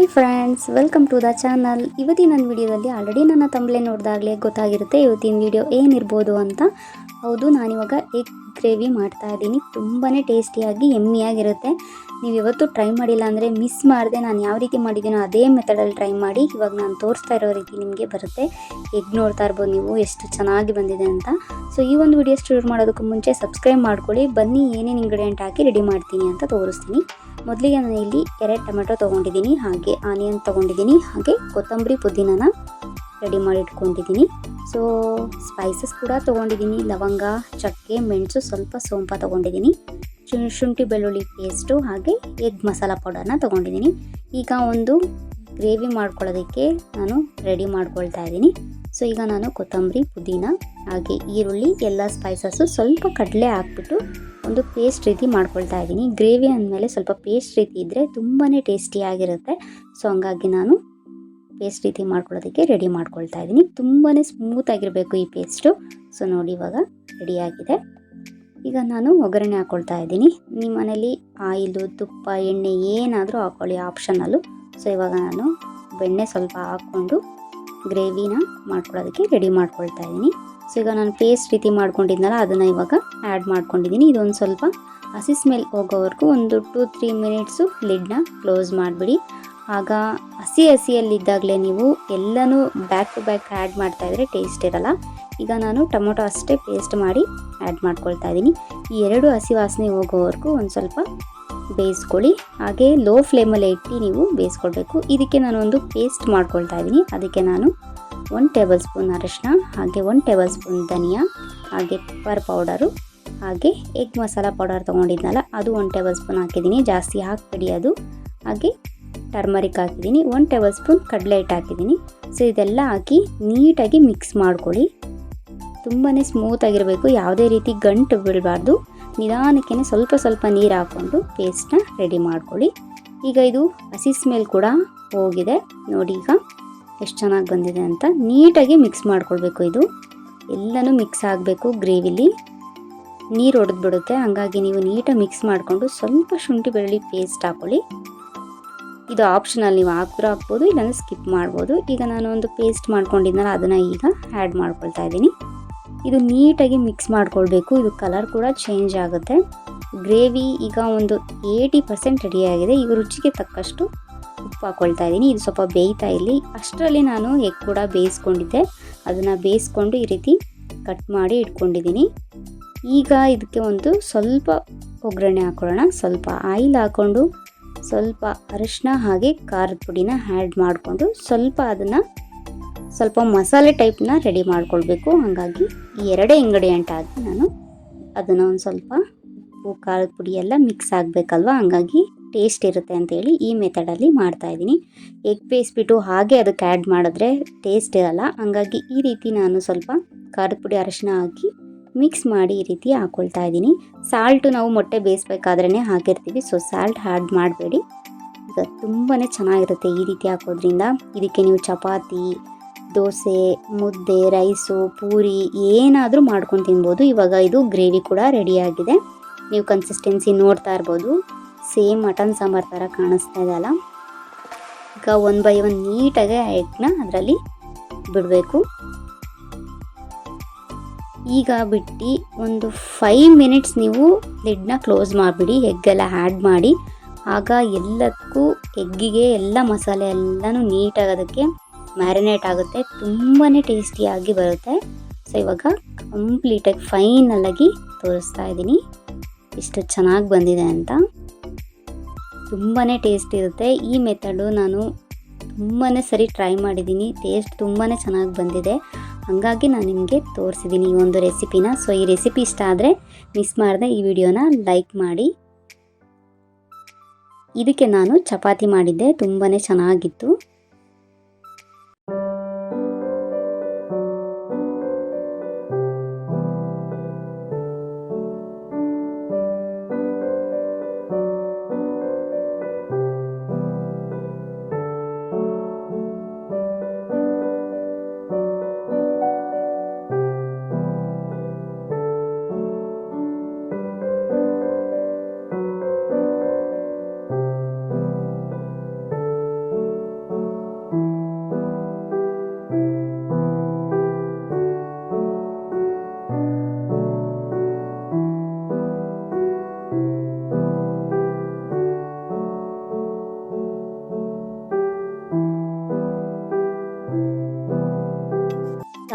Hi friends, welcome to the channel. ಇವತ್ತಿನ ನನ್ನ ವಿಡಿಯೋದಲ್ಲಿ ಆಲ್ರೆಡಿ ನನ್ನ ತಮ್ಮಲೆ ನೋಡಿದಾಗಲೇ ಗೊತ್ತಾಗಿರುತ್ತೆ ಇವತ್ತಿನ ವಿಡಿಯೋ ಏನಿರ್ಬೋದು ಅಂತ. ಹೌದು, ನಾನಿವಾಗ ಎಗ್ ಗ್ರೇವಿ ಮಾಡ್ತಾ ಇದ್ದೀನಿ. ತುಂಬಾ ಟೇಸ್ಟಿಯಾಗಿ ಯಮ್ಮಿಯಾಗಿರುತ್ತೆ. ನೀವು ಯಾವತ್ತೂ ಟ್ರೈ ಮಾಡಿಲ್ಲ ಅಂದರೆ ಮಿಸ್ ಮಾಡದೆ ನಾನು ಯಾವ ರೀತಿ ಮಾಡಿದ್ದೀನೋ ಅದೇ ಮೆಥಡಲ್ಲಿ ಟ್ರೈ ಮಾಡಿ. ಇವಾಗ ನಾನು ತೋರಿಸ್ತಾ ಇರೋ ರೀತಿ ನಿಮಗೆ ಬರುತ್ತೆ. ಎಗ್ ನೋಡ್ತಾ ಇರ್ಬೋದು ನೀವು ಎಷ್ಟು ಚೆನ್ನಾಗಿ ಬಂದಿದೆ ಅಂತ. ಸೊ ಈ ಒಂದು ವಿಡಿಯೋ ಶುರು ಮಾಡೋದಕ್ಕೂ ಮುಂಚೆ ಸಬ್ಸ್ಕ್ರೈಬ್ ಮಾಡ್ಕೊಳ್ಳಿ. ಬನ್ನಿ ಏನೇನು ಇಂಗ್ರೀಡಿಯೆಂಟ್ ಹಾಕಿ ರೆಡಿ ಮಾಡ್ತೀನಿ ಅಂತ ತೋರಿಸ್ತೀನಿ. ಮೊದಲಿಗೆ ನಾನು ಇಲ್ಲಿ 2 ಟೊಮೆಟೊ ತೊಗೊಂಡಿದ್ದೀನಿ, ಹಾಗೆ ಆನಿಯನ್ ತೊಗೊಂಡಿದ್ದೀನಿ, ಹಾಗೆ ಕೊತ್ತಂಬರಿ ಪುದೀನನ ರೆಡಿ ಮಾಡಿ ಇಟ್ಕೊಂಡಿದ್ದೀನಿ. ಸೊ ಸ್ಪೈಸಸ್ ಕೂಡ ತೊಗೊಂಡಿದ್ದೀನಿ. ಲವಂಗ, ಚಕ್ಕೆ, ಮೆಣಸು, ಸ್ವಲ್ಪ ಸೋಂಪು ತೊಗೊಂಡಿದ್ದೀನಿ. ಶುಂಠಿ ಬೆಳ್ಳುಳ್ಳಿ ಪೇಸ್ಟು, ಹಾಗೆ ಎಗ್ ಮಸಾಲ ಪೌಡರ್ನ ತೊಗೊಂಡಿದ್ದೀನಿ. ಈಗ ಒಂದು ಗ್ರೇವಿ ಮಾಡ್ಕೊಳ್ಳೋದಕ್ಕೆ ನಾನು ರೆಡಿ ಮಾಡ್ಕೊಳ್ತಾ ಇದ್ದೀನಿ. ಸೊ ಈಗ ನಾನು ಕೊತ್ತಂಬರಿ, ಪುದೀನ, ಹಾಗೆ ಈರುಳ್ಳಿ, ಎಲ್ಲ ಸ್ಪೈಸಸ್ಸು, ಸ್ವಲ್ಪ ಕಡಲೆ ಹಾಕ್ಬಿಟ್ಟು ಒಂದು ಪೇಸ್ಟ್ ರೀತಿ ಮಾಡ್ಕೊಳ್ತಾ ಇದ್ದೀನಿ. ಗ್ರೇವಿ ಅಂದಮೇಲೆ ಸ್ವಲ್ಪ ಪೇಸ್ಟ್ ರೀತಿ ಇದ್ದರೆ ತುಂಬಾ ಟೇಸ್ಟಿಯಾಗಿರುತ್ತೆ. ಸೊ ಹಂಗಾಗಿ ನಾನು ಪೇಸ್ಟ್ ರೀತಿ ಮಾಡ್ಕೊಳ್ಳೋದಕ್ಕೆ ರೆಡಿ ಮಾಡ್ಕೊಳ್ತಾ ಇದ್ದೀನಿ. ತುಂಬಾ ಸ್ಮೂತಾಗಿರಬೇಕು ಈ ಪೇಸ್ಟು. ಸೊ ನೋಡಿ ಇವಾಗ ರೆಡಿಯಾಗಿದೆ. ಈಗ ನಾನು ಒಗ್ಗರಣೆ ಹಾಕ್ಕೊಳ್ತಾ ಇದ್ದೀನಿ. ನಿಮ್ಮ ಮನೇಲಿ ಆಯಿಲು, ತುಪ್ಪ, ಎಣ್ಣೆ ಏನಾದರೂ ಹಾಕ್ಕೊಳ್ಳಿ, ಆಪ್ಷನಲ್ಲು. ಸೊ ಇವಾಗ ನಾನು ಬೆಣ್ಣೆ ಸ್ವಲ್ಪ ಹಾಕ್ಕೊಂಡು ಗ್ರೇವಿನ ಮಾಡ್ಕೊಳ್ಳೋದಕ್ಕೆ ರೆಡಿ ಮಾಡ್ಕೊಳ್ತಾ ಇದ್ದೀನಿ. ಸೊ ಈಗ ನಾನು ಪೇಸ್ಟ್ ರೀತಿ ಮಾಡ್ಕೊಂಡಿದ್ನಲ್ಲ ಅದನ್ನು ಇವಾಗ ಆ್ಯಡ್ ಮಾಡ್ಕೊಂಡಿದ್ದೀನಿ. ಇದೊಂದು ಸ್ವಲ್ಪ ಹಸಿ ಸ್ಮೆಲ್ ಹೋಗೋವರೆಗೂ ಒಂದು 2-3 ಮಿನಿಟ್ಸು ಲಿಡ್ನ ಕ್ಲೋಸ್ ಮಾಡಿಬಿಡಿ. ಆಗ ಹಸಿಯಲ್ಲಿದ್ದಾಗಲೇ ನೀವು ಎಲ್ಲನೂ ಬ್ಯಾಕ್ ಟು ಬ್ಯಾಕ್ ಆ್ಯಡ್ ಮಾಡ್ತಾಯಿದ್ರೆ ಟೇಸ್ಟ್ ಇರಲ್ಲ. ಈಗ ನಾನು ಟೊಮೊಟೊ ಅಷ್ಟೇ ಪೇಸ್ಟ್ ಮಾಡಿ ಆ್ಯಡ್ ಮಾಡ್ಕೊಳ್ತಾ ಇದ್ದೀನಿ. ಈ 2 ಹಸಿ ವಾಸನೆ ಹೋಗೋವರೆಗೂ ಒಂದು ಸ್ವಲ್ಪ ಬೇಯಿಸ್ಕೊಳ್ಳಿ. ಹಾಗೆ ಲೋ ಫ್ಲೇಮಲ್ಲಿ ಇಟ್ಟು ನೀವು ಬೇಯಿಸ್ಕೊಳ್ಬೇಕು. ಇದಕ್ಕೆ ನಾನು ಒಂದು ಪೇಸ್ಟ್ ಮಾಡ್ಕೊಳ್ತಾ ಇದ್ದೀನಿ. ಅದಕ್ಕೆ ನಾನು 1 ಟೇಬಲ್ ಸ್ಪೂನ್ ಅರಿಶಿನ, ಹಾಗೆ 1 ಟೇಬಲ್ ಸ್ಪೂನ್ ಧನಿಯಾ, ಹಾಗೆ ಪೆಪ್ಪರ್ ಪೌಡರು, ಹಾಗೆ ಎಗ್ ಮಸಾಲ ಪೌಡರ್ ತೊಗೊಂಡಿದ್ನಲ್ಲ ಅದು 1 ಟೇಬಲ್ ಸ್ಪೂನ್ ಹಾಕಿದ್ದೀನಿ. ಜಾಸ್ತಿ ಹಾಕ್ಬಿಡಿ ಅದು. ಹಾಗೆ ಟರ್ಮರಿಕ್ ಹಾಕಿದ್ದೀನಿ. 1 ಟೇಬಲ್ ಸ್ಪೂನ್ ಕಡಲೆ ಹಿಟ್ಟು ಹಾಕಿದ್ದೀನಿ. ಸೊ ಇದೆಲ್ಲ ಹಾಕಿ ನೀಟಾಗಿ ಮಿಕ್ಸ್ ಮಾಡ್ಕೊಳ್ಳಿ. ತುಂಬಾ ಸ್ಮೂತಾಗಿರಬೇಕು, ಯಾವುದೇ ರೀತಿ ಗಂಟು ಬೀಳಬಾರ್ದು. ನಿಧಾನಕ್ಕೆ ಸ್ವಲ್ಪ ಸ್ವಲ್ಪ ನೀರು ಹಾಕ್ಕೊಂಡು ಪೇಸ್ಟ್ನ ರೆಡಿ ಮಾಡ್ಕೊಳ್ಳಿ. ಈಗ ಇದು ಹಸಿ ಸ್ಮೆಲ್ ಕೂಡ ಹೋಗಿದೆ. ನೋಡಿ ಈಗ ಎಷ್ಟು ಚೆನ್ನಾಗಿ ಬಂದಿದೆ ಅಂತ. ನೀಟಾಗಿ ಮಿಕ್ಸ್ ಮಾಡ್ಕೊಳ್ಬೇಕು. ಇದು ಎಲ್ಲನೂ ಮಿಕ್ಸ್ ಆಗಬೇಕು. ಗ್ರೇವಿಲಿ ನೀರು ಹೊಡೆದ್ಬಿಡುತ್ತೆ, ಹಾಗಾಗಿ ನೀವು ನೀಟಾಗಿ ಮಿಕ್ಸ್ ಮಾಡಿಕೊಂಡು ಸ್ವಲ್ಪ ಶುಂಠಿ ಬೆಳ್ಳುಳ್ಳಿ ಪೇಸ್ಟ್ ಹಾಕ್ಕೊಳ್ಳಿ. ಇದು ಆಪ್ಷನಲ್, ನೀವು ಹಾಕ್ಬೋದು, ಇಲ್ಲಾಂದರೆ ಸ್ಕಿಪ್ ಮಾಡ್ಬೋದು. ಈಗ ನಾನು ಒಂದು ಪೇಸ್ಟ್ ಮಾಡ್ಕೊಂಡಿದ್ನಲ್ಲ ಅದನ್ನು ಈಗ ಆ್ಯಡ್ ಮಾಡ್ಕೊಳ್ತಾ ಇದ್ದೀನಿ. ಇದು ನೀಟಾಗಿ ಮಿಕ್ಸ್ ಮಾಡ್ಕೊಳ್ಬೇಕು. ಇದು ಕಲರ್ ಕೂಡ ಚೇಂಜ್ ಆಗುತ್ತೆ. ಗ್ರೇವಿ ಈಗ ಒಂದು 80% ರೆಡಿಯಾಗಿದೆ. ಈಗ ರುಚಿಗೆ ತಕ್ಕಷ್ಟು ಉಪ್ಪು ಹಾಕ್ಕೊಳ್ತಾ ಇದ್ದೀನಿ. ಇದು ಸ್ವಲ್ಪ ಬೇಯ್ತಾ ಇಲ್ಲಿ. ಅಷ್ಟರಲ್ಲಿ ನಾನು ಎಗ್ ಕೂಡ ಬೇಯಿಸ್ಕೊಂಡಿದ್ದೆ. ಅದನ್ನು ಬೇಯಿಸ್ಕೊಂಡು ಈ ರೀತಿ ಕಟ್ ಮಾಡಿ ಇಟ್ಕೊಂಡಿದ್ದೀನಿ. ಈಗ ಇದಕ್ಕೆ ಒಂದು ಸ್ವಲ್ಪ ಒಗ್ಗರಣೆ ಹಾಕ್ಕೊಳ್ಳೋಣ. ಸ್ವಲ್ಪ ಆಯಿಲ್ ಹಾಕ್ಕೊಂಡು ಸ್ವಲ್ಪ ಅರಿಶಿನ ಹಾಗೆ ಖಾರದ ಪುಡಿನ ಆ್ಯಡ್ ಮಾಡಿಕೊಂಡು ಸ್ವಲ್ಪ ಮಸಾಲೆ ಟೈಪ್ನ ರೆಡಿ ಮಾಡ್ಕೊಳ್ಬೇಕು. ಹಾಗಾಗಿ ಈ 2 ಇಂಗ್ರೀಡಿಯೆಂಟ್ ಹಾಕಿ ನಾನು ಅದನ್ನು ಒಂದು ಸ್ವಲ್ಪ ಉಪ್ಪು, ಖಾರದ ಪುಡಿ ಎಲ್ಲ ಮಿಕ್ಸ್ ಆಗಬೇಕಲ್ವ, ಹಾಗಾಗಿ ಟೇಸ್ಟ್ ಇರುತ್ತೆ ಅಂತೇಳಿ ಈ ಮೆಥಡಲ್ಲಿ ಮಾಡ್ತಾಯಿದ್ದೀನಿ. ಎಗ್ ಬೇಯಿಸ್ಬಿಟ್ಟು ಹಾಗೆ ಅದಕ್ಕೆ ಆ್ಯಡ್ ಮಾಡಿದ್ರೆ ಟೇಸ್ಟ್ ಇರಲ್ಲ. ಹಾಗಾಗಿ ಈ ರೀತಿ ನಾನು ಸ್ವಲ್ಪ ಖಾರದ ಪುಡಿ, ಅರಿಶಿನ ಹಾಕಿ ಮಿಕ್ಸ್ ಮಾಡಿ ಈ ರೀತಿ ಹಾಕ್ಕೊಳ್ತಾ ಇದ್ದೀನಿ. ಸಾಲ್ಟು ನಾವು ಮೊಟ್ಟೆ ಬೇಯಿಸ್ಬೇಕಾದ್ರೇ ಹಾಕಿರ್ತೀವಿ. ಸೊ ಸಾಲ್ಟ್ ಆ್ಯಡ್ ಮಾಡಬೇಡಿ. ಈಗ ತುಂಬಾ ಚೆನ್ನಾಗಿರುತ್ತೆ ಈ ರೀತಿ ಹಾಕೋದ್ರಿಂದ. ಇದಕ್ಕೆ ನೀವು ಚಪಾತಿ, ದೋಸೆ, ಮುದ್ದೆ, ರೈಸು, ಪೂರಿ ಏನಾದರೂ ಮಾಡ್ಕೊಂಡು ತಿನ್ಬೋದು. ಇವಾಗ ಇದು ಗ್ರೇವಿ ಕೂಡ ರೆಡಿಯಾಗಿದೆ. ನೀವು ಕನ್ಸಿಸ್ಟೆನ್ಸಿ ನೋಡ್ತಾ ಇರ್ಬೋದು. ಸೇಮ್ ಮಟನ್ ಸಾಂಬಾರು ಥರ ಕಾಣಿಸ್ತಾ ಇದೆ ಅಲ್ಲ. ಈಗ 1 ಬೈ 1 ನೀಟಾಗಿ ಎಗ್ನ ಅದರಲ್ಲಿ ಬಿಡಬೇಕು. ಈಗ ಬಿಟ್ಟು ಒಂದು 5 ಮಿನಿಟ್ಸ್ ನೀವು ಲಿಡ್ನ ಕ್ಲೋಸ್ ಮಾಡಿಬಿಡಿ. ಎಗ್ಗೆಲ್ಲ ಆ್ಯಡ್ ಮಾಡಿ. ಆಗ ಎಲ್ಲದಕ್ಕೂ ಎಗ್ಗಿಗೆ ಎಲ್ಲ ಮಸಾಲೆ ಎಲ್ಲನೂ ನೀಟಾಗಿ ಅದಕ್ಕೆ ಮ್ಯಾರಿನೇಟ್ ಆಗುತ್ತೆ. ತುಂಬಾ ಟೇಸ್ಟಿಯಾಗಿ ಬರುತ್ತೆ. ಸೊ ಇವಾಗ ಕಂಪ್ಲೀಟಾಗಿ ಫೈನಲಾಗಿ ತೋರಿಸ್ತಾ ಇದ್ದೀನಿ ಎಷ್ಟು ಚೆನ್ನಾಗಿ ಬಂದಿದೆ ಅಂತ. ತುಂಬಾ ಟೇಸ್ಟ್ ಇರುತ್ತೆ. ಈ ಮೆಥಡು ನಾನು ತುಂಬಾ ಸರಿ ಟ್ರೈ ಮಾಡಿದ್ದೀನಿ. ಟೇಸ್ಟ್ ತುಂಬಾ ಚೆನ್ನಾಗಿ ಬಂದಿದೆ. ಹಾಗಾಗಿ ನಾನು ನಿಮಗೆ ತೋರಿಸಿದ್ದೀನಿ ಈ ಒಂದು ರೆಸಿಪಿನ. ಸೊ ಈ ರೆಸಿಪಿ ಇಷ್ಟ ಆದರೆ ಮಿಸ್ ಮಾಡದೆ ಈ ವಿಡಿಯೋನ ಲೈಕ್ ಮಾಡಿ. ಇದಕ್ಕೆ ನಾನು ಚಪಾತಿ ಮಾಡಿದ್ದೆ, ತುಂಬಾ ಚೆನ್ನಾಗಿತ್ತು.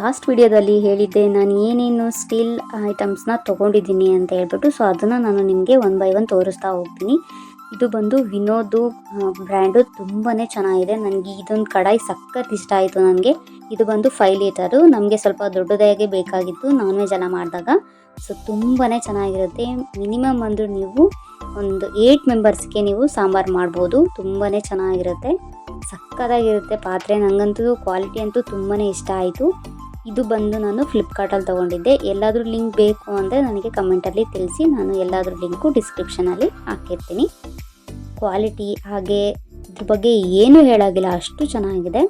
ಲಾಸ್ಟ್ ವಿಡಿಯೋದಲ್ಲಿ ಹೇಳಿದ್ದೆ ನಾನು ಏನೇನು ಸ್ಟೀಲ್ ಐಟಮ್ಸ್ನ ತೊಗೊಂಡಿದ್ದೀನಿ ಅಂತ ಹೇಳ್ಬಿಟ್ಟು. ಸೊ ಅದನ್ನು ನಾನು ನಿಮಗೆ ಒನ್ ಬೈ ಒನ್ ತೋರಿಸ್ತಾ ಹೋಗ್ತೀನಿ. ಇದು ಬಂದು ವಿನೋದು ಬ್ರ್ಯಾಂಡು, ತುಂಬಾ ಚೆನ್ನಾಗಿದೆ. ನನಗೆ ಇದೊಂದು ಕಡಾಯಿ ಸಖತ್ ಇಷ್ಟ ಆಯಿತು ನನಗೆ. ಇದು ಬಂದು 5 ಲೀಟರು, ನಮಗೆ ಸ್ವಲ್ಪ ದೊಡ್ಡದಾಗೆ ಬೇಕಾಗಿತ್ತು ನಾನ್ ವೆಜ್ ಎಲ್ಲ ಮಾಡಿದಾಗ. ಸೊ ತುಂಬಾ ಚೆನ್ನಾಗಿರುತ್ತೆ. ಮಿನಿಮಮ್ ಅಂದರೂ ನೀವು ಒಂದು 8 ಮೆಂಬರ್ಸ್ಗೆ ನೀವು ಸಾಂಬಾರು ಮಾಡ್ಬೋದು. ತುಂಬಾ ಚೆನ್ನಾಗಿರುತ್ತೆ, ಸಕ್ಕತ್ತಾಗಿರುತ್ತೆ ಪಾತ್ರೆ. ನನಗಂತೂ ಕ್ವಾಲಿಟಿ ಅಂತೂ ತುಂಬಾ ಇಷ್ಟ ಆಯಿತು. ಇದು ಬಂದು ನಾನು ಫ್ಲಿಪ್ಕಾರ್ಟಲ್ಲಿ ತೊಗೊಂಡಿದ್ದೆ. ಎಲ್ಲಾದರೂ ಲಿಂಕ್ ಬೇಕು ಅಂದರೆ ನನಗೆ ಕಮೆಂಟಲ್ಲಿ ತಿಳಿಸಿ, ನಾನು ಎಲ್ಲಾದರೂ ಲಿಂಕು ಡಿಸ್ಕ್ರಿಪ್ಷನಲ್ಲಿ ಹಾಕಿರ್ತೀನಿ. ಕ್ವಾಲಿಟಿ ಹಾಗೆ ಇದ್ರ ಬಗ್ಗೆ ಏನೂ ಹೇಳೋಗಿಲ್ಲ, ಅಷ್ಟು ಚೆನ್ನಾಗಿದೆ.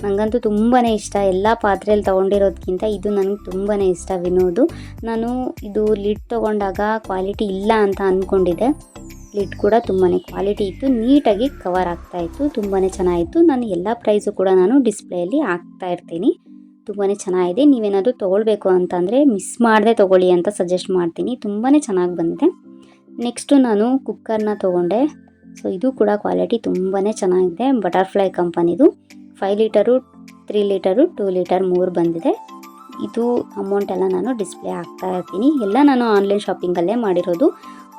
ನನಗಂತೂ ತುಂಬಾ ಇಷ್ಟ. ಎಲ್ಲ ಪಾತ್ರೆಯಲ್ಲಿ ತೊಗೊಂಡಿರೋದಕ್ಕಿಂತ ಇದು ನನಗೆ ತುಂಬಾ ಇಷ್ಟ ವಿನೋದು. ನಾನು ಇದು ಲಿಡ್ ತೊಗೊಂಡಾಗ ಕ್ವಾಲಿಟಿ ಇಲ್ಲ ಅಂತ ಅಂದ್ಕೊಂಡಿದ್ದೆ. ಲಿಡ್ ಕೂಡ ತುಂಬಾ ಕ್ವಾಲಿಟಿ ಇತ್ತು, ನೀಟಾಗಿ ಕವರ್ ಆಗ್ತಾಯಿತ್ತು, ತುಂಬಾ ಚೆನ್ನಾಗಿತ್ತು. ನಾನು ಎಲ್ಲ ಪ್ರೈಸು ಕೂಡ ನಾನು ಡಿಸ್ಪ್ಲೇಯಲ್ಲಿ ಹಾಕ್ತಾ ಇರ್ತೀನಿ. ತುಂಬಾ ಚೆನ್ನಾಗಿದೆ. ನೀವೇನಾದರೂ ತೊಗೊಳ್ಬೇಕು ಅಂತಂದರೆ ಮಿಸ್ ಮಾಡದೆ ತೊಗೊಳ್ಳಿ ಅಂತ ಸಜೆಸ್ಟ್ ಮಾಡ್ತೀನಿ. ತುಂಬಾ ಚೆನ್ನಾಗಿ ಬಂದಿದೆ. ನೆಕ್ಸ್ಟು ನಾನು ಕುಕ್ಕರ್ನ ತೊಗೊಂಡೆ. ಸೊ ಇದು ಕೂಡ ಕ್ವಾಲಿಟಿ ತುಂಬಾ ಚೆನ್ನಾಗಿದೆ. ಬಟರ್ಫ್ಲೈ ಕಂಪನಿದು 5 ಲೀಟರು, 3 ಲೀಟರು, 2 ಲೀಟರ್ 3 ಬಂದಿದೆ. ಇದು ಅಮೌಂಟೆಲ್ಲ ನಾನು ಡಿಸ್ಪ್ಲೇ ಹಾಕ್ತಾ ಇರ್ತೀನಿ. ಎಲ್ಲ ನಾನು ಆನ್ಲೈನ್ ಶಾಪಿಂಗಲ್ಲೇ ಮಾಡಿರೋದು.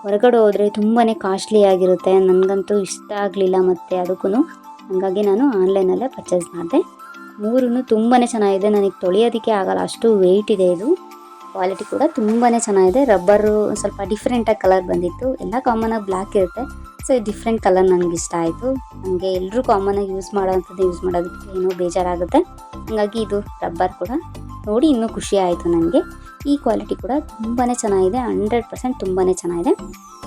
ಹೊರಗಡೆ ಹೋದರೆ ತುಂಬಾ ಕಾಸ್ಟ್ಲಿ ಆಗಿರುತ್ತೆ, ನನಗಂತೂ ಇಷ್ಟ ಆಗಲಿಲ್ಲ ಮತ್ತು ಅದಕ್ಕೂ ಹಾಗಾಗಿ ನಾನು ಆನ್ಲೈನಲ್ಲೇ ಪರ್ಚೇಸ್ ಮಾಡಿದೆ. 3 ತುಂಬಾ ಚೆನ್ನಾಗಿದೆ. ನನಗೆ ತೊಳೆಯೋದಕ್ಕೆ ಆಗಲ್ಲ, ಅಷ್ಟು ವೆಯ್ಟ್ ಇದೆ. ಇದು ಕ್ವಾಲಿಟಿ ಕೂಡ ತುಂಬಾ ಚೆನ್ನಾಗಿದೆ. ರಬ್ಬರು ಸ್ವಲ್ಪ ಡಿಫ್ರೆಂಟಾಗಿ ಕಲರ್ ಬಂದಿತ್ತು. ಎಲ್ಲ ಕಾಮನಾಗಿ ಬ್ಲ್ಯಾಕ್ ಇರುತ್ತೆ, ಸೊ ಡಿಫ್ರೆಂಟ್ ಕಲರ್ ನನಗೆ ಇಷ್ಟ ಆಯಿತು. ನನಗೆ ಎಲ್ಲರೂ ಕಾಮನಾಗಿ ಯೂಸ್ ಮಾಡೋವಂಥದ್ದು ಯೂಸ್ ಮಾಡೋದಕ್ಕೆ ಏನೋ ಬೇಜಾರಾಗುತ್ತೆ, ಹಾಗಾಗಿ ಇದು ರಬ್ಬರ್ ಕೂಡ ನೋಡಿ ಇನ್ನೂ ಖುಷಿ ಆಯಿತು ನನಗೆ. ಈ ಕ್ವಾಲಿಟಿ ಕೂಡ ತುಂಬಾ ಚೆನ್ನಾಗಿದೆ, 100% ತುಂಬಾ ಚೆನ್ನಾಗಿದೆ.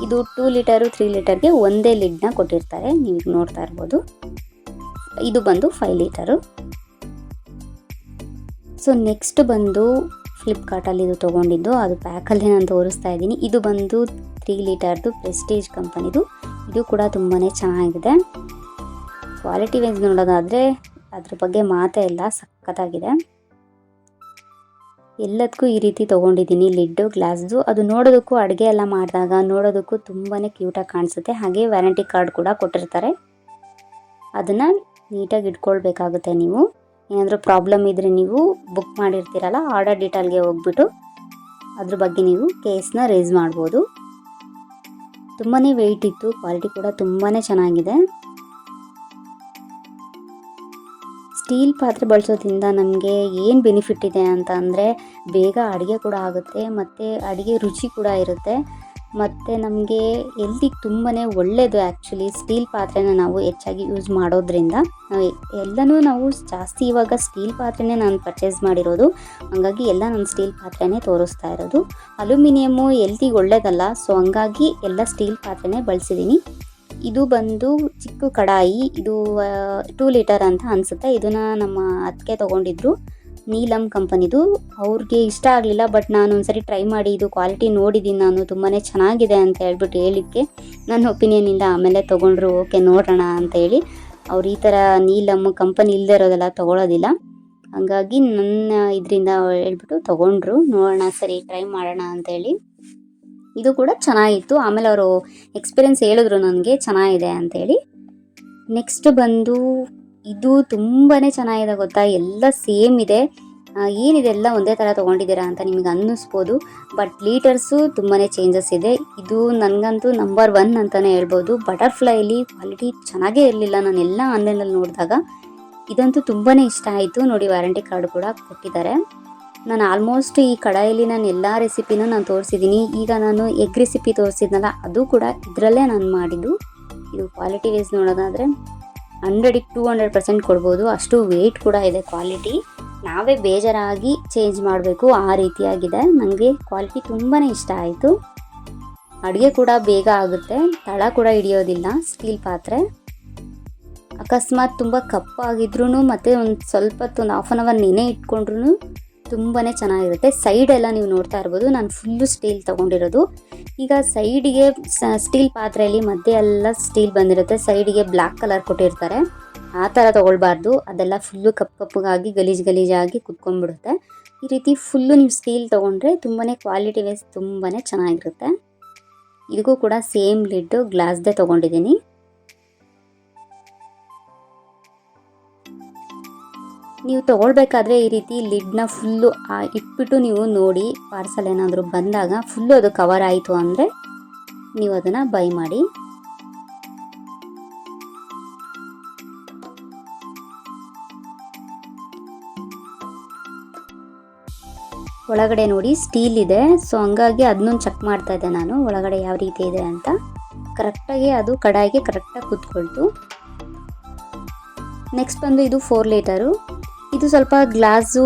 ಇದು 2 ಲೀಟರು, 3 ಲೀಟರ್ಗೆ ಒಂದೇ ಲಿಡ್ನ ಕೊಟ್ಟಿರ್ತಾರೆ, ನೀವು ನೋಡ್ತಾ ಇರ್ಬೋದು. ಇದು ಬಂದು 5 ಲೀಟರು. ಸೊ ನೆಕ್ಸ್ಟ್ ಬಂದು ಫ್ಲಿಪ್ಕಾರ್ಟಲ್ಲಿ ಇದು ತೊಗೊಂಡಿದ್ದು, ಅದು ಪ್ಯಾಕಲ್ಲೇ ನಾನು ತೋರಿಸ್ತಾ ಇದ್ದೀನಿ. ಇದು ಬಂದು 3 ಲೀಟರ್ದು ಪ್ರೆಸ್ಟೀಜ್ ಕಂಪನಿದು. ಇದು ಕೂಡ ತುಂಬಾ ಚೆನ್ನಾಗಿದೆ. ಕ್ವಾಲಿಟಿ ವೈಸ್ ನೋಡೋದಾದರೆ ಅದ್ರ ಬಗ್ಗೆ ಮಾತೇ ಇಲ್ಲ, ಸಖತ್ತಾಗಿದೆ. ಎಲ್ಲದಕ್ಕೂ ಈ ರೀತಿ ತೊಗೊಂಡಿದ್ದೀನಿ ಲಿಡ್ಡು ಗ್ಲಾಸ್ದು. ಅದು ನೋಡೋದಕ್ಕೂ ಅಡುಗೆ ಎಲ್ಲ ಮಾಡಿದಾಗ ನೋಡೋದಕ್ಕೂ ತುಂಬಾ ಕ್ಯೂಟಾಗಿ ಕಾಣಿಸುತ್ತೆ. ಹಾಗೆ ವ್ಯಾರಂಟಿ ಕಾರ್ಡ್ ಕೂಡ ಕೊಟ್ಟಿರ್ತಾರೆ, ಅದನ್ನು ನೀಟಾಗಿ ಇಟ್ಕೊಳ್ಬೇಕಾಗುತ್ತೆ. ನೀವು ಏನಾದರೂ ಪ್ರಾಬ್ಲಮ್ ಇದ್ದರೆ ನೀವು ಬುಕ್ ಮಾಡಿರ್ತೀರಲ್ಲ, ಆರ್ಡರ್ ಡೀಟೇಲ್ಗೆ ಹೋಗ್ಬಿಟ್ಟು ಅದ್ರ ಬಗ್ಗೆ ನೀವು ಕೇಸ್ನ ರೇಸ್ ಮಾಡ್ಬೋದು. ತುಂಬಾ ವೆಯ್ಟ್ ಇತ್ತು, ಕ್ವಾಲಿಟಿ ಕೂಡ ತುಂಬಾ ಚೆನ್ನಾಗಿದೆ. ಸ್ಟೀಲ್ ಪಾತ್ರೆ ಬಳಸೋದ್ರಿಂದ ನಮಗೆ ಏನು ಬೆನಿಫಿಟ್ ಇದೆ ಅಂತ ಅಂದರೆ ಬೇಗ ಅಡುಗೆ ಕೂಡ ಆಗುತ್ತೆ, ಮತ್ತು ಅಡುಗೆ ರುಚಿ ಕೂಡ ಇರುತ್ತೆ, ಮತ್ತು ನಮಗೆ ಹೆಲ್ತಿಗೆ ತುಂಬಾ ಒಳ್ಳೆಯದು. ಆ್ಯಕ್ಚುಲಿ ಸ್ಟೀಲ್ ಪಾತ್ರೆನ ನಾವು ಹೆಚ್ಚಾಗಿ ಯೂಸ್ ಮಾಡೋದ್ರಿಂದ ನಾವು ಜಾಸ್ತಿ ಇವಾಗ ಸ್ಟೀಲ್ ಪಾತ್ರೆನೇ ನಾನು ಪರ್ಚೇಸ್ ಮಾಡಿರೋದು, ಹಾಗಾಗಿ ಎಲ್ಲ ನಾನು ಸ್ಟೀಲ್ ಪಾತ್ರೆನೇ ತೋರಿಸ್ತಾ ಇರೋದು. ಅಲ್ಯೂಮಿನಿಯಮ್ಮು ಹೆಲ್ತಿಗೆ ಒಳ್ಳೆಯದಲ್ಲ, ಸೊ ಹಂಗಾಗಿ ಎಲ್ಲ ಸ್ಟೀಲ್ ಪಾತ್ರೆನೇ ಬಳಸಿದ್ದೀನಿ. ಇದು ಬಂದು ಚಿಕ್ಕ ಕಡಾಯಿ, ಇದು 2 ಲೀಟರ್ ಅಂತ ಅನಿಸುತ್ತೆ. ಇದನ್ನು ನಮ್ಮ ಅತ್ತಿಗೆ ತೊಗೊಂಡಿದ್ರು, ನೀಲಮ್ ಕಂಪನಿದು. ಅವ್ರಿಗೆ ಇಷ್ಟ ಆಗಲಿಲ್ಲ, ಬಟ್ ನಾನು ಒಂದ್ಸರಿ ಟ್ರೈ ಮಾಡಿ ಇದು ಕ್ವಾಲಿಟಿ ನೋಡಿದ್ದೀನಿ ನಾನು, ತುಂಬಾ ಚೆನ್ನಾಗಿದೆ ಅಂತ ಹೇಳ್ಬಿಟ್ಟು ಹೇಳಿದ್ದಕ್ಕೆ ನನ್ನ ಒಪಿನಿಯನಿಂದ ಆಮೇಲೆ ತೊಗೊಂಡ್ರು. ಓಕೆ ನೋಡೋಣ ಅಂತ ಹೇಳಿ, ಅವ್ರು ಈ ಥರ ನೀಲಮ್ ಕಂಪನಿ ಇಲ್ಲದೆ ಇರೋದೆಲ್ಲ ತೊಗೊಳೋದಿಲ್ಲ, ಹಾಗಾಗಿ ನನ್ನ ಇದರಿಂದ ಹೇಳ್ಬಿಟ್ಟು ತೊಗೊಂಡ್ರು. ನೋಡೋಣ ಸರಿ ಟ್ರೈ ಮಾಡೋಣ ಅಂತೇಳಿ. ಇದು ಕೂಡ ಚೆನ್ನಾಗಿತ್ತು. ಆಮೇಲೆ ಅವರು ಎಕ್ಸ್ಪೀರಿಯೆನ್ಸ್ ಹೇಳಿದ್ರು ನನಗೆ ಚೆನ್ನಾಗಿದೆ ಅಂತೇಳಿ. ನೆಕ್ಸ್ಟ್ ಬಂದು ಇದು ತುಂಬಾ ಚೆನ್ನಾಗಿದೆ ಗೊತ್ತಾ, ಎಲ್ಲ ಸೇಮ್ ಇದೆ. ಏನಿದೆ ಎಲ್ಲ ಒಂದೇ ಥರ ತೊಗೊಂಡಿದ್ದೀರಾ ಅಂತ ನಿಮಗೆ ಅನ್ನಿಸ್ಬೋದು, ಬಟ್ ಲೀಟರ್ಸು ತುಂಬಾ ಚೇಂಜಸ್ ಇದೆ. ಇದು ನನಗಂತೂ ನಂಬರ್ 1 ಅಂತಲೇ ಹೇಳ್ಬೋದು. ಬಟರ್ಫ್ಲೈಲಿ ಕ್ವಾಲಿಟಿ ಚೆನ್ನಾಗೇ ಇರಲಿಲ್ಲ, ನಾನು ಎಲ್ಲ ಆನ್ಲೈನಲ್ಲಿ ನೋಡಿದಾಗ. ಇದಂತೂ ತುಂಬಾ ಇಷ್ಟ ಆಯಿತು. ನೋಡಿ ವ್ಯಾರಂಟಿ ಕಾರ್ಡ್ ಕೂಡ ಕೊಟ್ಟಿದ್ದಾರೆ. ನಾನು ಆಲ್ಮೋಸ್ಟ್ ಈ ಕಡಾಯಲ್ಲಿ ನಾನು ಎಲ್ಲ ರೆಸಿಪಿನೂ ನಾನು ತೋರಿಸಿದ್ದೀನಿ. ಈಗ ನಾನು ಎಗ್ ರೆಸಿಪಿ ತೋರಿಸಿದ್ನಲ್ಲ, ಅದು ಕೂಡ ಇದರಲ್ಲೇ ನಾನು ಮಾಡಿದ್ದು. ಇದು ಕ್ವಾಲಿಟಿ ವೈಸ್ ನೋಡೋದಾದರೆ 100ಕ್ಕೆ 200% ಕೊಡ್ಬೋದು, ಅಷ್ಟು ವೆಯ್ಟ್ ಕೂಡ ಇದೆ. ಕ್ವಾಲಿಟಿ ನಾವೇ ಬೇಜಾರಾಗಿ ಚೇಂಜ್ ಮಾಡಬೇಕು, ಆ ರೀತಿಯಾಗಿದೆ. ನನಗೆ ಕ್ವಾಲಿಟಿ ತುಂಬಾ ಇಷ್ಟ ಆಯಿತು. ಅಡುಗೆ ಕೂಡ ಬೇಗ ಆಗುತ್ತೆ, ತಳ ಕೂಡ ಹಿಡಿಯೋದಿಲ್ಲ. ಸ್ಟೀಲ್ ಪಾತ್ರೆ ಅಕಸ್ಮಾತ್ ತುಂಬ ಕಪ್ಪಾಗಿದ್ರೂ ಮತ್ತು ಒಂದು ಸ್ವಲ್ಪ ಹೊತ್ತು ಒಂದು ಹಾಫ್ ಆನ್ ಅವರ್ ನೆನೆ ಇಟ್ಕೊಂಡ್ರೂ ತುಂಬಾ ಚೆನ್ನಾಗಿರುತ್ತೆ. ಸೈಡೆಲ್ಲ ನೀವು ನೋಡ್ತಾ ಇರ್ಬೋದು, ನಾನು ಫುಲ್ಲು ಸ್ಟೀಲ್ ತೊಗೊಂಡಿರೋದು. ಈಗ ಸೈಡಿಗೆ ಸ್ಟೀಲ್ ಪಾತ್ರೆಯಲ್ಲಿ ಮಧ್ಯೆ ಎಲ್ಲ ಸ್ಟೀಲ್ ಬಂದಿರುತ್ತೆ, ಸೈಡಿಗೆ ಬ್ಲ್ಯಾಕ್ ಕಲರ್ ಕೊಟ್ಟಿರ್ತಾರೆ. ಆ ಥರ ತೊಗೊಳ್ಬಾರ್ದು, ಅದೆಲ್ಲ ಫುಲ್ಲು ಕಪ್ಪಗಾಗಿ ಗಲೀಜಾಗಿ ಕುತ್ಕೊಂಡ್ಬಿಡುತ್ತೆ. ಈ ರೀತಿ ಫುಲ್ಲು ನೀವು ಸ್ಟೀಲ್ ತೊಗೊಂಡ್ರೆ ತುಂಬಾ ಕ್ವಾಲಿಟಿ ವೈಸ್ ತುಂಬಾ ಚೆನ್ನಾಗಿರುತ್ತೆ. ಇದಕ್ಕೂ ಕೂಡ ಸೇಮ್ ಲಿಡ್ಡು ಗ್ಲಾಸ್ದೇ ತೊಗೊಂಡಿದ್ದೀನಿ. ನೀವು ತೊಗೊಳ್ಬೇಕಾದ್ರೆ ಈ ರೀತಿ ಲಿಡ್ನ ಫುಲ್ಲು ಇಟ್ಬಿಟ್ಟು ನೀವು ನೋಡಿ, ಪಾರ್ಸಲ್ ಏನಾದರೂ ಬಂದಾಗ ಫುಲ್ಲು ಅದು ಕವರ್ ಆಯಿತು ಅಂದರೆ ನೀವು ಅದನ್ನು ಬೈ ಮಾಡಿ. ಒಳಗಡೆ ನೋಡಿ ಸ್ಟೀಲ್ ಇದೆ, ಸೊ ಹಂಗಾಗಿ ಅದನ್ನೂ ಚೆಕ್ ಮಾಡ್ತಾ ಇದ್ದೆ ನಾನು, ಒಳಗಡೆ ಯಾವ ರೀತಿ ಇದೆ ಅಂತ. ಕರೆಕ್ಟಾಗಿ ಅದು ಕಡಾಯಿಗೆ ಕರೆಕ್ಟಾಗಿ ಕೂತ್ಕೊಳ್ತು. ನೆಕ್ಸ್ಟ್ ಬಂದು ಇದು 4 ಲೀಟರು. ಇದು ಸ್ವಲ್ಪ ಗ್ಲಾಸು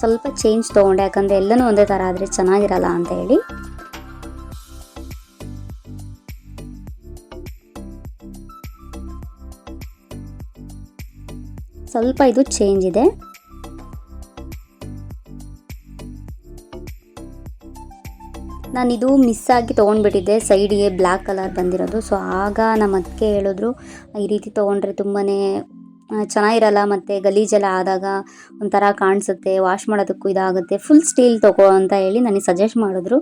ಸ್ವಲ್ಪ ಚೇಂಜ್ ತೊಗೊಂಡೆ, ಯಾಕಂದರೆ ಎಲ್ಲನೂ ಒಂದೇ ಥರ ಆದರೆ ಚೆನ್ನಾಗಿರಲ್ಲ ಅಂತ ಹೇಳಿ. ಸ್ವಲ್ಪ ಇದು ಚೇಂಜ್ ಇದೆ. ನಾನಿದು ಮಿಸ್ ಆಗಿ ತೊಗೊಂಡ್ಬಿಟ್ಟಿದ್ದೆ, ಸೈಡಿಗೆ ಬ್ಲ್ಯಾಕ್ ಕಲರ್ ಬಂದಿರೋದು. ಸೊ ಆಗ ನಮ್ಮ ಅತ್ತಿಗೆ ಹೇಳಿದ್ರು, ಈ ರೀತಿ ತೊಗೊಂಡ್ರೆ ತುಂಬಾ ಚೆನ್ನಾಗಿರಲ್ಲ, ಮತ್ತು ಗಲೀಜೆಲ್ಲ ಆದಾಗ ಒಂಥರ ಕಾಣಿಸುತ್ತೆ, ವಾಶ್ ಮಾಡೋದಕ್ಕೂ ಇದಾಗುತ್ತೆ, ಫುಲ್ ಸ್ಟೀಲ್ ತೊಗೋ ಅಂತ ಹೇಳಿ ನನಗೆ ಸಜೆಸ್ಟ್ ಮಾಡಿದ್ರು.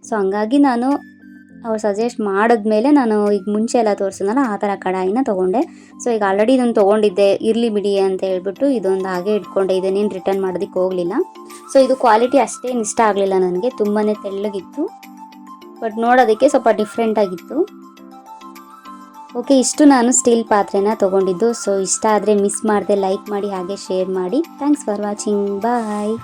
ಸೊ ಹಂಗಾಗಿ ನಾನು ಅವ್ರು ಸಜೆಸ್ಟ್ ಮಾಡಿದ್ಮೇಲೆ ನಾನು ಈಗ ಮುಂಚೆ ಎಲ್ಲ ತೋರಿಸಿದ್ನಲ್ಲ ಆ ಥರ ಕಡಾಯಿನ ತೊಗೊಂಡೆ. ಸೊ ಈಗ ಆಲ್ರೆಡಿ ಇದನ್ನು ತೊಗೊಂಡಿದ್ದೆ, ಇರಲಿ ಬಿಡಿ ಅಂತ ಹೇಳ್ಬಿಟ್ಟು ಇದೊಂದು ಹಾಗೆ ಇಟ್ಕೊಂಡೆ, ಇದನ್ನೇನು ರಿಟರ್ನ್ ಮಾಡೋದಕ್ಕೆ ಹೋಗಲಿಲ್ಲ. ಸೊ ಇದು ಕ್ವಾಲಿಟಿ ಅಷ್ಟೇನು ಇಷ್ಟ ಆಗಲಿಲ್ಲ ನನಗೆ, ತುಂಬಾ ತೆಳ್ಳಗಿತ್ತು, ಬಟ್ ನೋಡೋದಕ್ಕೆ ಸ್ವಲ್ಪ ಡಿಫ್ರೆಂಟಾಗಿತ್ತು. ಓಕೆ, ಇಷ್ಟು ನಾನು ಸ್ಟೀಲ್ ಪಾತ್ರೆನ ತೊಗೊಂಡಿದ್ದು. ಸೊ ಇಷ್ಟ ಆದರೆ ಮಿಸ್ ಮಾಡದೆ ಲೈಕ್ ಮಾಡಿ, ಹಾಗೆ ಶೇರ್ ಮಾಡಿ. Thanks for watching, bye.